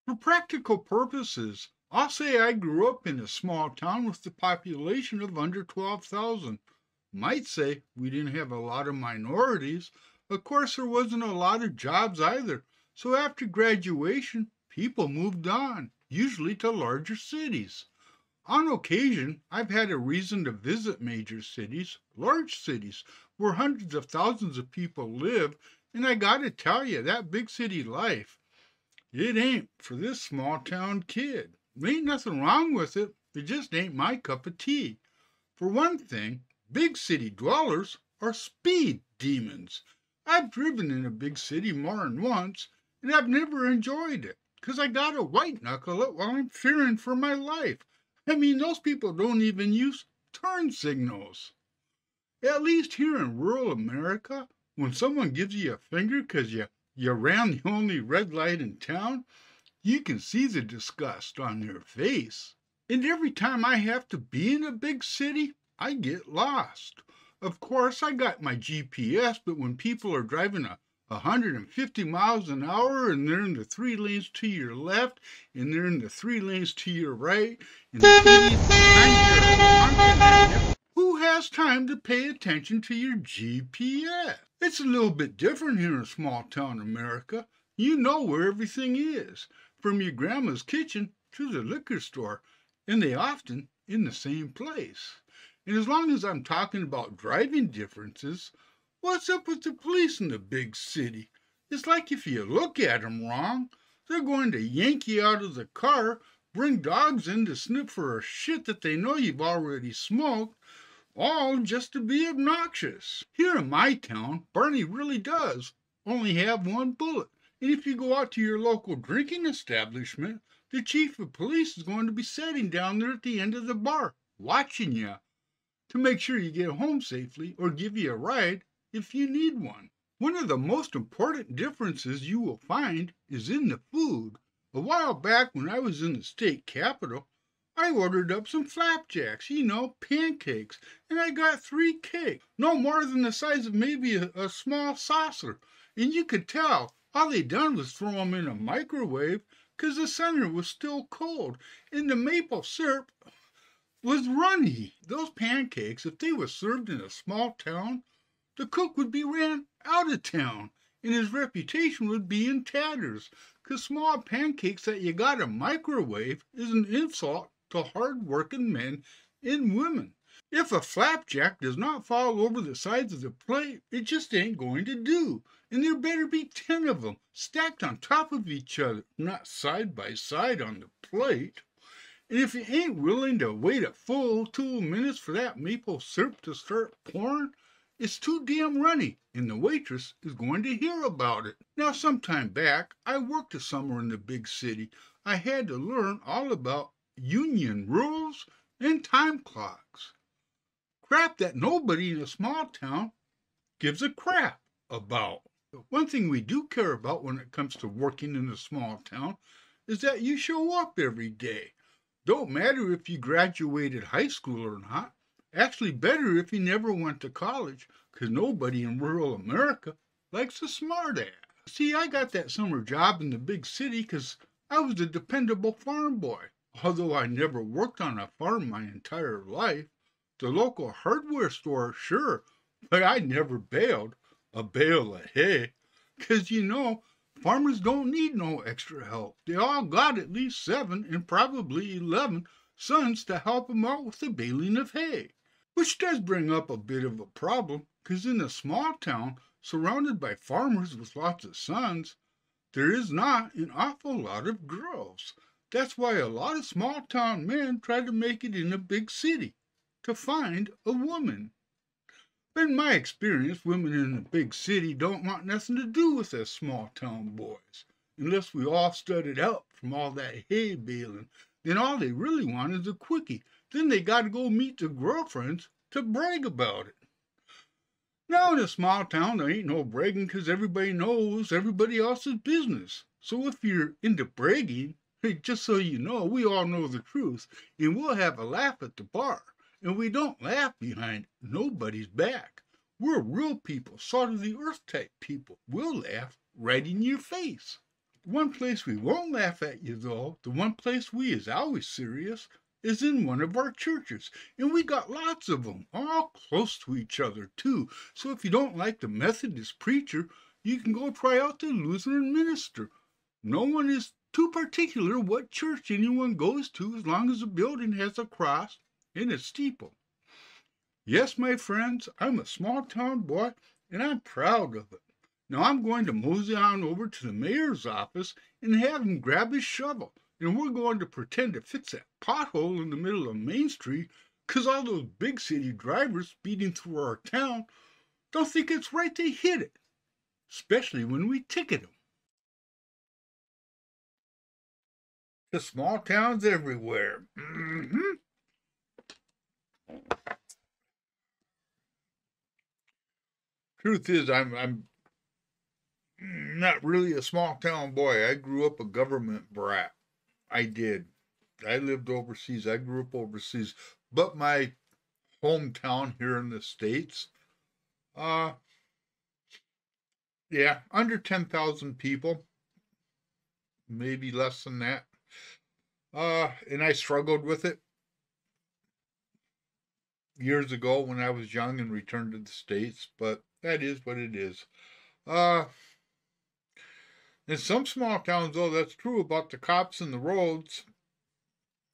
For practical purposes, I'll say I grew up in a small town with a population of under 12,000. Might say we didn't have a lot of minorities. Of course, there wasn't a lot of jobs either. So after graduation, people moved on, usually to larger cities. On occasion, I've had a reason to visit major cities, large cities, where hundreds of thousands of people live, and I gotta tell you, that big city life, it ain't for this small town kid. There ain't nothing wrong with it, it just ain't my cup of tea. For one thing, big city dwellers are speed demons. I've driven in a big city more'n once, and I've never enjoyed it, 'cause I gotta white knuckle it while I'm fearing for my life. I mean, those people don't even use turn signals. At least here in rural America, when someone gives you a finger 'cause you ran the only red light in town, you can see the disgust on their face. And every time I have to be in a big city, I get lost. Of course, I got my GPS, but when people are driving 150 miles an hour and they're in the three lanes to your left and they're in the three lanes to your right and the idiots behind you are honking at you, who has time to pay attention to your GPS? It's a little bit different here in small town America. You know where everything is, from your grandma's kitchen to the liquor store, and they often in the same place. And as long as I'm talking about driving differences, what's up with the police in the big city? It's like if you look at 'em wrong, they're going to yank you out of the car, bring dogs in to sniff for a shit that they know you've already smoked, all just to be obnoxious. Here in my town, Barney really does only have one bullet. And if you go out to your local drinking establishment, the chief of police is going to be sitting down there at the end of the bar, watching you, to make sure you get home safely or give you a ride if you need one. One of the most important differences you will find is in the food. A while back when I was in the state capitol, I ordered up some flapjacks, pancakes, and I got 3 cakes, no more than the size of maybe a small saucer. And you could tell all they done was throw 'em in a microwave 'cause the center was still cold, and the maple syrup was runny. Those pancakes, if they were served in a small town, the cook would be ran out of town, and his reputation would be in tatters, 'cause small pancakes that you gotta microwave is an insult to hard-working men and women. If a flapjack does not fall over the sides of the plate, it just ain't going to do, and there better be 10 of 'em stacked on top of each other, not side by side on the plate. And if you ain't willing to wait a full 2 minutes for that maple syrup to start pouring, it's too damn runny, and the waitress is going to hear about it. Now, some time back, I worked a summer in the big city. I had to learn all about union rules and time clocks. Crap that nobody in a small town gives a crap about. One thing we do care about when it comes to working in a small town is that you show up every day. Don't matter if you graduated high school or not. Actually, better if you never went to college, 'cause nobody in rural America likes a smartass. See, I got that summer job in the big city 'cause I was a dependable farm boy. Although I never worked on a farm my entire life. The local hardware store, sure, but I never baled a bale of hay. 'Cause farmers don't need no extra help. They all got at least 7 and probably 11 sons to help 'em out with the baling of hay. Which does bring up a bit of a problem, 'cause in a small town, surrounded by farmers with lots of sons, there is not an awful lot of girls. That's why a lot of small town men try to make it in a big city, to find a woman. But in my experience, women in a big city don't want nothing to do with us small town boys. Unless we all studied out from all that hay baling, then all they really want is a quickie. Then they gotta go meet their girlfriends to brag about it. Now in a small town, there ain't no bragging 'cause everybody knows everybody else's business. So if you're into bragging, just so you know, we all know the truth, and we'll have a laugh at the bar. And we don't laugh behind nobody's back. We're real people, salt of the earth type people. We'll laugh right in your face. The one place we won't laugh at you, though, the one place we is always serious, is in one of our churches. And we got lots of them, all close to each other, too. So if you don't like the Methodist preacher, you can go try out the Lutheran minister. No one is too particular what church anyone goes to as long as the building has a cross and a steeple. Yes, my friends, I'm a small town boy, and I'm proud of it. Now I'm going to mosey on over to the mayor's office and have him grab his shovel, and we're going to pretend to fix that pothole in the middle of Main Street, 'cause all those big city drivers speeding through our town don't think it's right they hit it, especially when we ticket them. The small towns everywhere. Truth is, I'm not really a small town boy. I grew up a government brat. I did. I lived overseas. I grew up overseas. But my hometown here in the States, uh, yeah, under 10,000 people, maybe less than that. And I struggled with it years ago when I was young and returned to the States, but that is what it is. Uh, in some small towns, though, that's true about the cops and the roads.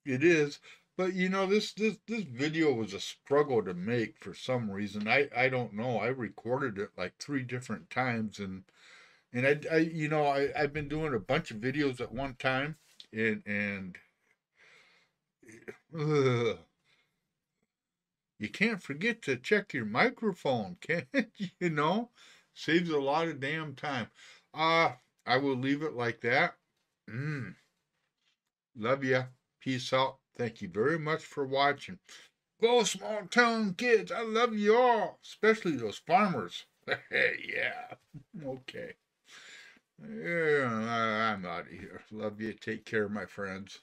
It is. But you know, this video was a struggle to make for some reason. I don't know. I recorded it like 3 different times, and I've been doing a bunch of videos at one time, and ugh, you can't forget to check your microphone, can't you know? Saves a lot of damn time. I will leave it like that. Love ya. Peace out. Thank you very much for watching. Go small town kids. I love you all, especially those farmers. Yeah. Okay. Yeah, I'm out of here. Love you. Take care, my friends.